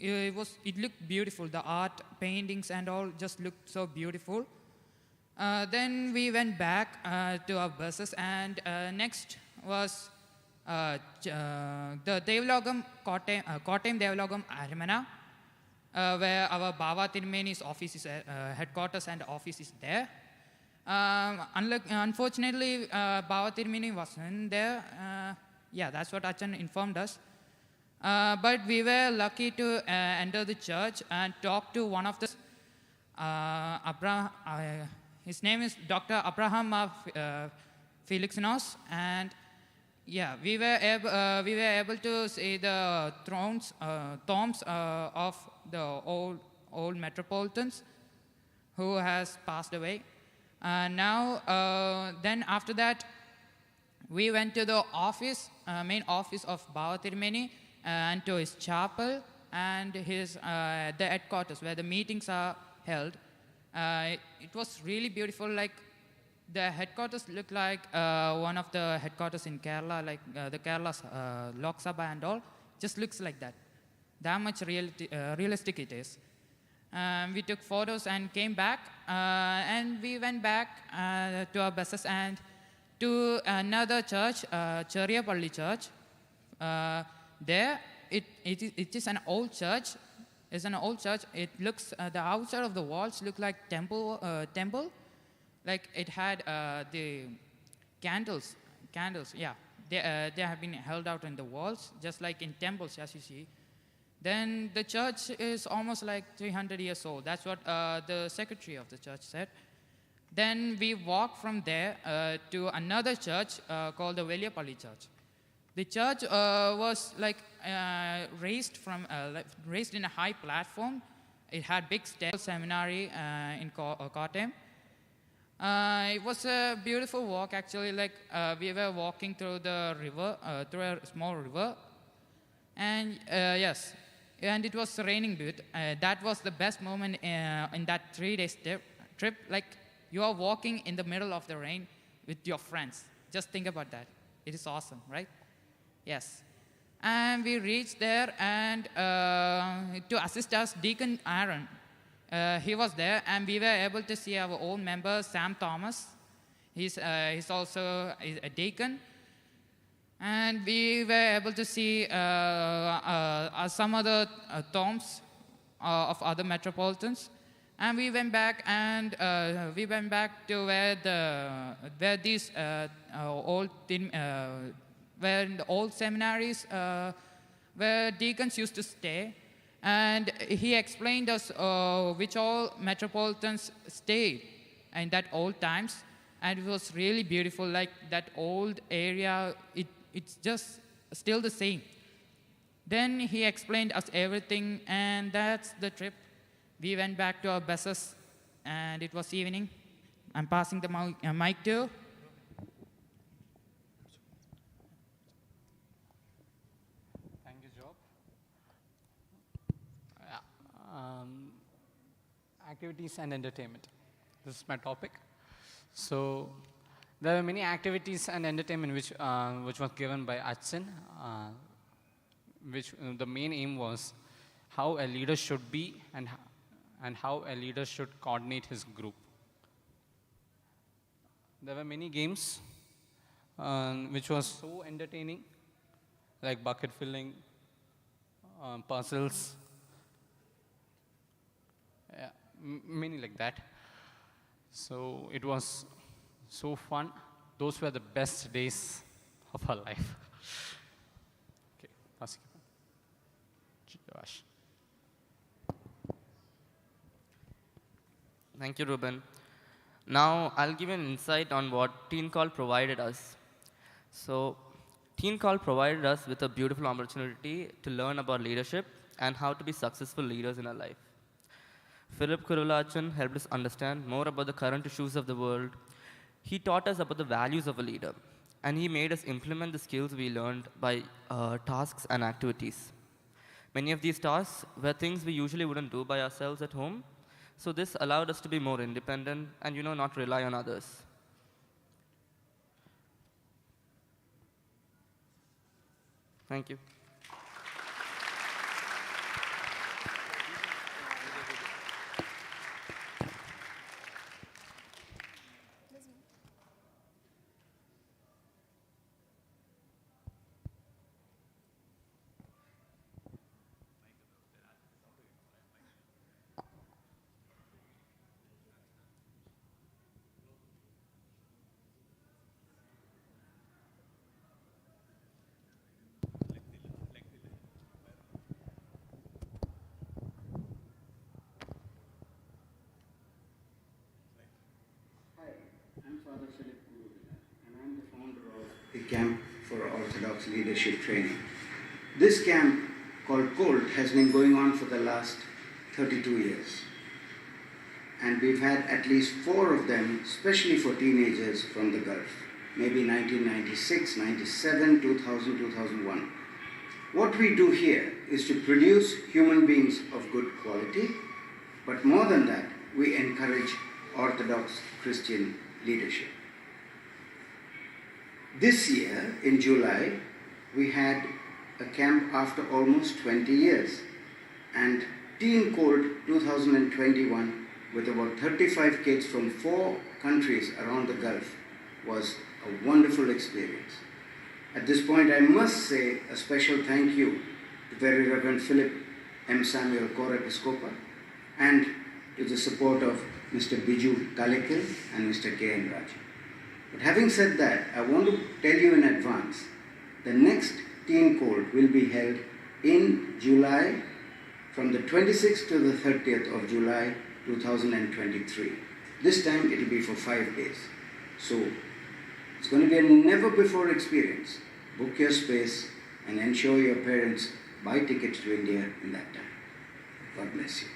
it looked beautiful. The art, paintings, and all just looked so beautiful. Then we went back to our buses, and next was the Devalogam Kottayam Devalogam Aramana, where our Bava Tirumeni's office is, headquarters and office is there. Unfortunately, Bava Tirumeni wasn't there. Yeah, that's what Achan informed us. But we were lucky to enter the church and talk to one of the his name is Dr. Abraham Felixnos, and yeah, we were able to see the tombs of the old metropolitans who has passed away. Then after that, we went to the office, main office of Bava Tirumeni, and to his chapel and his the headquarters where the meetings are held. It was really beautiful. Like the headquarters looked like one of the headquarters in Kerala, like the Kerala's Lok Sabha and all. Just looks like that. That much realistic it is. We took photos and came back, and we went back to our buses and to another church, Cherya Palli Church. There, it is an old church. It's an old church. It looks, the outside of the walls look like temple. Like it had the candles. Yeah, they have been held out in the walls, just like in temples, as you see. Then the church is almost like 300 years old. That's what the secretary of the church said. Then we walked from there to another church called the Veliyapalli Church. The church was like raised in a high platform. It had big stairs, seminary in Kottayam. It was a beautiful walk actually. Like we were walking through the river, through a small river, and yes, and it was raining bit. That was the best moment in that 3-day trip. Like you are walking in the middle of the rain with your friends. Just think about that. It is awesome, right? Yes. And we reached there, and to assist us, Deacon Aaron, he was there, and we were able to see our own member, Sam Thomas. He's also a deacon. And we were able to see some other tombs of other metropolitans. And we went back, and to where these where in the old seminaries where deacons used to stay, and he explained us which all metropolitans stayed in that old times, and it was really beautiful. Like that old area, it's just still the same. Then he explained us everything, and that's the trip. We went back to our buses, and it was evening. I'm passing the mic to. Activities and entertainment. This is my topic. So there are many activities and entertainment which was given by Achin, which the main aim was how a leader should be and how a leader should coordinate his group. There were many games which was so entertaining, like bucket filling, puzzles, many like that. So it was so fun. Those were the best days of our life. Okay, passing it on. Josh. Thank you, Ruben. Now I'll give an insight on what Teen Call provided us. So Teen Call provided us with a beautiful opportunity to learn about leadership and how to be successful leaders in our life. Philip Kurulachan helped us understand more about the current issues of the world. He taught us about the values of a leader, and he made us implement the skills we learned by tasks and activities. Many of these tasks were things we usually wouldn't do by ourselves at home, so this allowed us to be more independent and, not rely on others. Thank you. Orthodox leadership training. This camp, called COLT, has been going on for the last 32 years. And we've had at least 4 of them, especially for teenagers from the Gulf, maybe 1996, 97, 2000, 2001. What we do here is to produce human beings of good quality, but more than that, we encourage Orthodox Christian leadership. This year, in July, we had a camp after almost 20 years, and Teen Cold 2021 with about 35 kids from 4 countries around the Gulf was a wonderful experience. At this point, I must say a special thank you to Very Reverend Philip M. Samuel, Core Episcopa, and to the support of Mr. Biju Kalekil and Mr. K.N. Raj. But having said that, I want to tell you in advance, the next Teen Cold will be held in July, from the 26th to the 30th of July 2023. This time it will be for 5 days. So it's going to be a never-before experience. Book your space and ensure your parents buy tickets to India in that time. God bless you.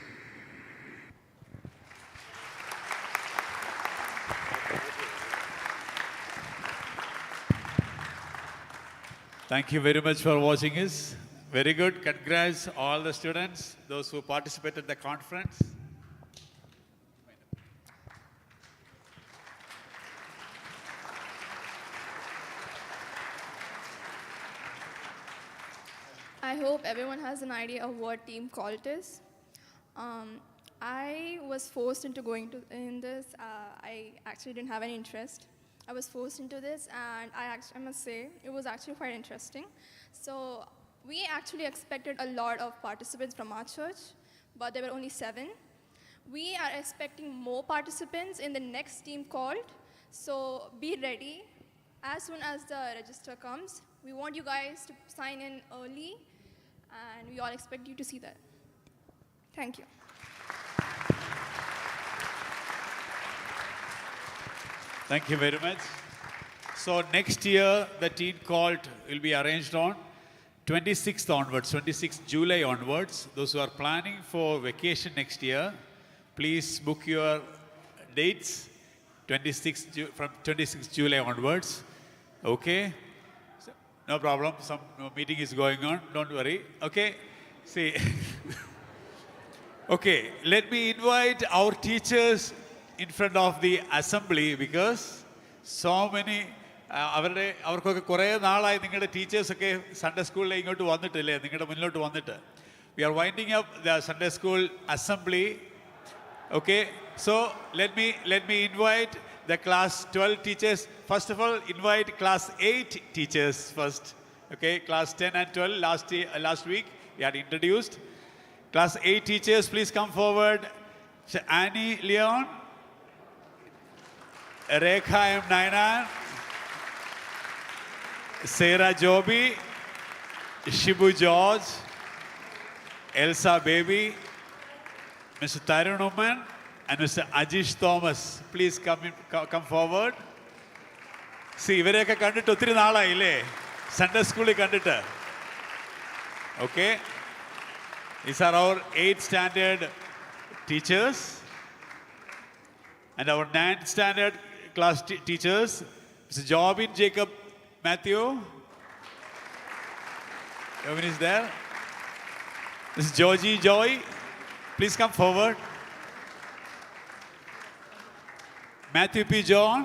Thank you very much for watching us. Very good. Congrats all the students, those who participated in the conference. I hope everyone has an idea of what Team COLT is. I was forced into going in this. I actually didn't have any interest. I was forced into this, and I must say, it was actually quite interesting. So we actually expected a lot of participants from our church, but there were only 7. We are expecting more participants in the next Team COLT, so be ready. As soon as the register comes, we want you guys to sign in early, and we all expect you to see that. Thank you. Thank you very much. So next year, the Teen Colt will be arranged on 26th onwards, 26th July onwards. Those who are planning for vacation next year, please book your dates from 26th July onwards. Okay? So, no problem. Some meeting is going on. Don't worry. Okay? See. Okay. Let me invite our teachers in front of the assembly, because so many അവർക്കൊക്കെ കുറേ നാളായി നിങ്ങളുടെ ടീച്ചേഴ്സൊക്കെ Sunday സ്കൂളിൽ ഇങ്ങോട്ട് വന്നിട്ടില്ലേ, നിങ്ങളുടെ മുന്നിലോട്ട് വന്നിട്ട്. We are winding up the Sunday school assembly. Okay, so let me invite the class 12 teachers. First of all, invite class 8 teachers first. Okay, class 10 and 12 last week we had introduced. Class 8 teachers, please come forward. Annie Leon, Rekha M. Nainan, Sarah Joby, Shibu George, Elsa Baby, Mr. Tyrone Oman, and Mr. Ajish Thomas. Please come forward. See, ഇവരെയൊക്കെ കണ്ടിട്ട് ഒത്തിരി നാളായില്ലേ, Sunday സ്കൂളിൽ കണ്ടിട്ട്. Okay, these are our 8th standard teachers and our 9th standard class teachers. Mr. Jobin Jacob Matthew. Jobin is there. Mrs. Georgie Joy, please come forward. Matthew P. John.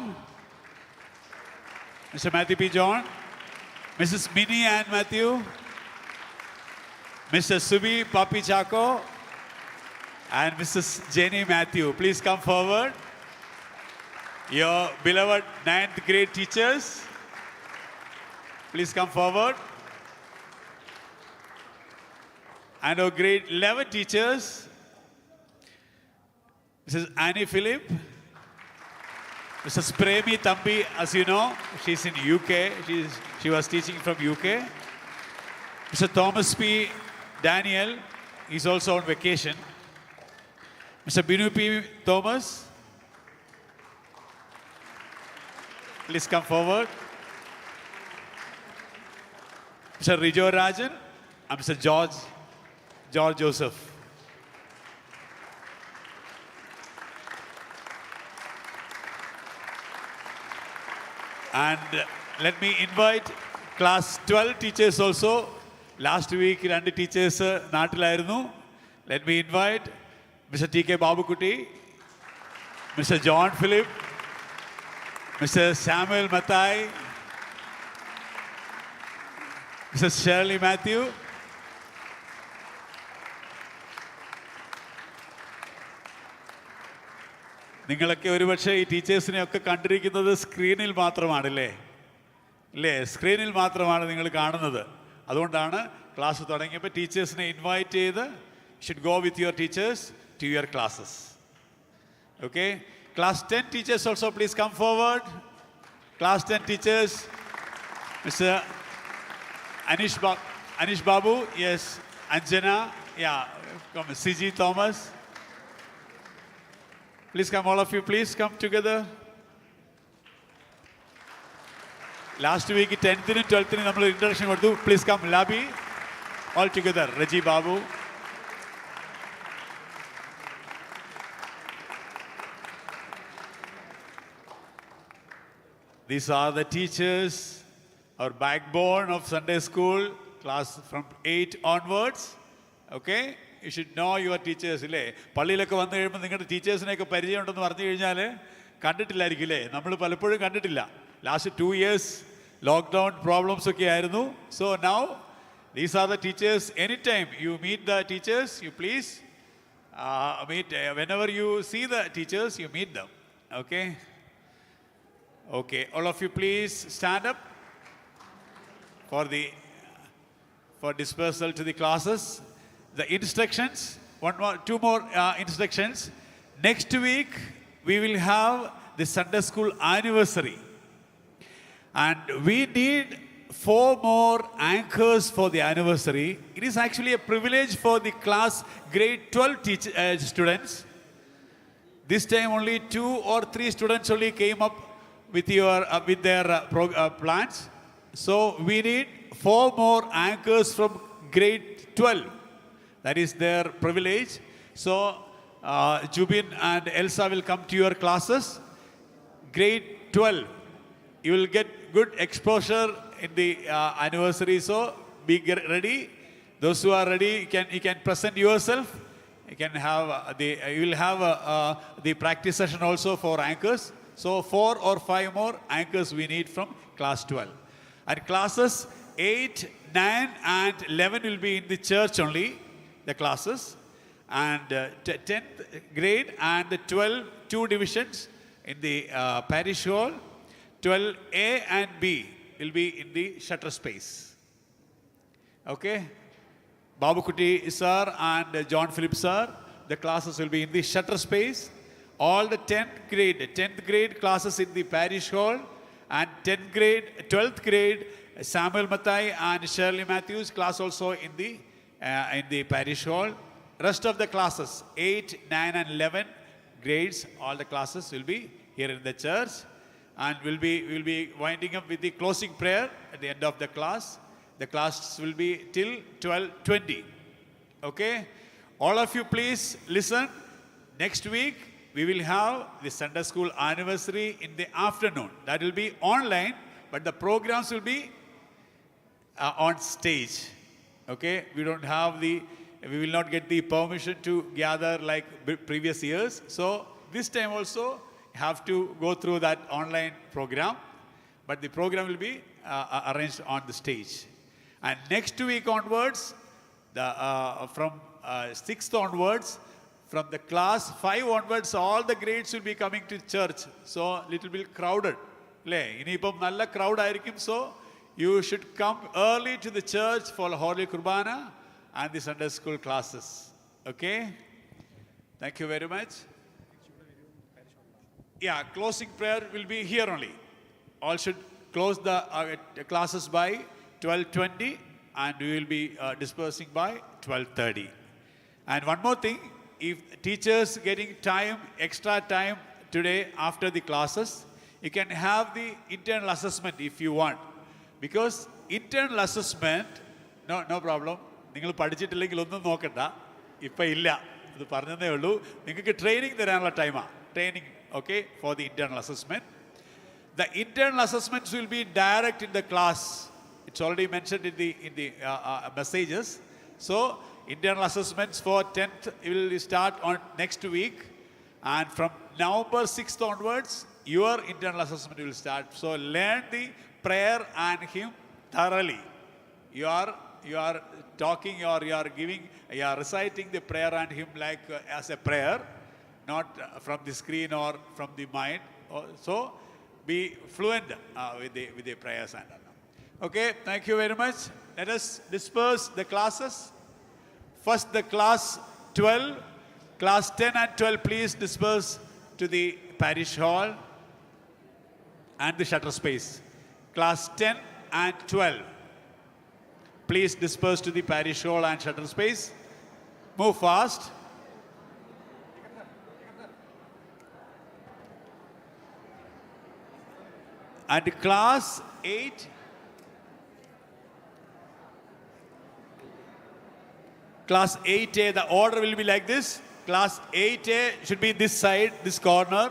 Mr. Matthew P. John. Mrs. Minnie Ann Matthew. Mr. Subi Papi Chaco. And Mrs. Jenny Matthew. Please come forward. Your beloved 9th grade teachers, please come forward. And our grade 11 teachers, Mrs. Annie Philip, Mrs. Premi Tambi, as you know, she's in UK. She was teaching from UK. Mr. Thomas P. Daniel, he's also on vacation. Mr. Binu P. Thomas, please come forward. Mr. Rijo Rajan, and Mr. George Joseph. And let me invite class 12 teachers also. Last week, 2 teachers നാട്ടിലായിരുന്നു. Let me invite Mr. T.K. Babukutti, Mr. John Philip, Mr. Samuel Mathai, Mrs. Shirley Matthew, നിങ്ങളൊക്കെ ഒരുപക്ഷെ ഈ ടീച്ചേഴ്സിനെയൊക്കെ കണ്ടിരിക്കുന്നത് സ്ക്രീനിൽ മാത്രമാണല്ലേ? ഇല്ലേ? സ്ക്രീനിൽ മാത്രമാണ് നിങ്ങൾ കാണുന്നത്. അതുകൊണ്ടാണ് ക്ലാസ് തുടങ്ങിയപ്പോൾ ടീച്ചേഴ്സിനെ ഇൻവൈറ്റ് ചെയ്ത് should go with your teachers to your classes. Okay, class 10 teachers also please come forward. Class 10 teachers, mister Anish Babu, yes, Anjana, yeah, come, CG Thomas. Please come, all of you, please come together. Last week, 10th and 12th, we introduction. Please come, Labi, all together, Raji Babu. These are the teachers, our backbone of Sunday school, class from 8 onwards. Okay? You should know your teachers. ഇല്ലേ? പള്ളിയിലൊക്കെ വന്നു കഴിയുമ്പോൾ നിങ്ങളുടെ ടീച്ചേഴ്സിനെയൊക്കെ പരിചയമുണ്ടെന്ന് പറഞ്ഞു കഴിഞ്ഞാൽ കണ്ടിട്ടില്ലായിരിക്കും അല്ലേ? നമ്മൾ പലപ്പോഴും കണ്ടിട്ടില്ല. ലാസ്റ്റ് 2 years ലോക്ക്ഡൗൺ പ്രോബ്ലംസ് ഒക്കെ ആയിരുന്നു. So now these are the teachers. Any time you meet the teachers, you please meet whenever you see the teachers, you meet them. Okay? Okay, all of you please stand up for dispersal to the classes. The instructions, two more instructions. Next week we will have the Sunday school anniversary, and we need 4 more anchors for the anniversary. It is actually a privilege for the class grade 12 students. This time only 2 or 3 students only came up with their plans. So we need 4 more anchors from grade 12. That is their privilege. So Jubin and Elsa will come to your classes. Grade 12, you will get good exposure in the anniversary. So be ready. Those who are ready, you can present yourself. You can have you will have the practice session also for anchors. So 4 or 5 more anchors we need from class 12. And classes 8, 9 and 11 will be in the church only, the classes. And 10th grade and the 12, 2 divisions in the parish hall. 12A and B will be in the shutter space. Okay? Babukutti sir and John Philip sir, the classes will be in the shutter space. All the 10th grade classes in the parish hall, and 12th grade Samuel Mathai and Shirley Matthews class also in the parish hall. Rest of the classes 8, 9 and 11 grades, all the classes will be here in the church, and we'll be winding up with the closing prayer at the end of the class. The class will be till 12:20. Okay? All of you please listen. Next week we will have the Sunday school anniversary in the afternoon. That will be online, but the programs will be on stage. Okay? We will not get the permission to gather like previous years. So this time also have to go through that online program, but the program will be arranged on the stage. And next week onwards, from 6th onwards, from the class 5 onwards, all the grades will be coming to church. So little bit crowded. Inipam nalla crowd aayirikkum. So you should come early to the church for Holy Kurbana and the Sunday school classes. Okay? Thank you very much. Yeah, closing prayer will be here only. All should close the classes by 12:20, and we will be dispersing by 12:30. And one more thing, if teachers getting extra time today after the classes, you can have the internal assessment if you want. Because internal assessment, no problem. നിങ്ങൾ പഠിച്ചിട്ടില്ലെങ്കിൽ ഒന്നും നോക്കണ്ട, ഇപ്പം ഇല്ല, ഇത് പറഞ്ഞതേ ഉള്ളൂ. നിങ്ങൾക്ക് training തരാനുള്ള ടൈമാണ്. Training, okay, for the internal assessment. The internal assessments will be direct in the class. It's already mentioned in the messages. So internal assessments for 10th will start on next week, and from November 6th onwards your internal assessment will start. So learn the prayer and hymn thoroughly. You are talking, or you are reciting the prayer and hymn like as a prayer, not from the screen or from the mind. So be fluent with the prayers and all. Okay, thank you very much. Let us disperse the classes. First, the class 12, class 10 and 12, please disperse to the parish hall and the shutter space. Class 10 and 12, please disperse to the parish hall and shutter space. Move fast. And class 8, class 8A, the order will be like this. Class 8A should be this side, this corner.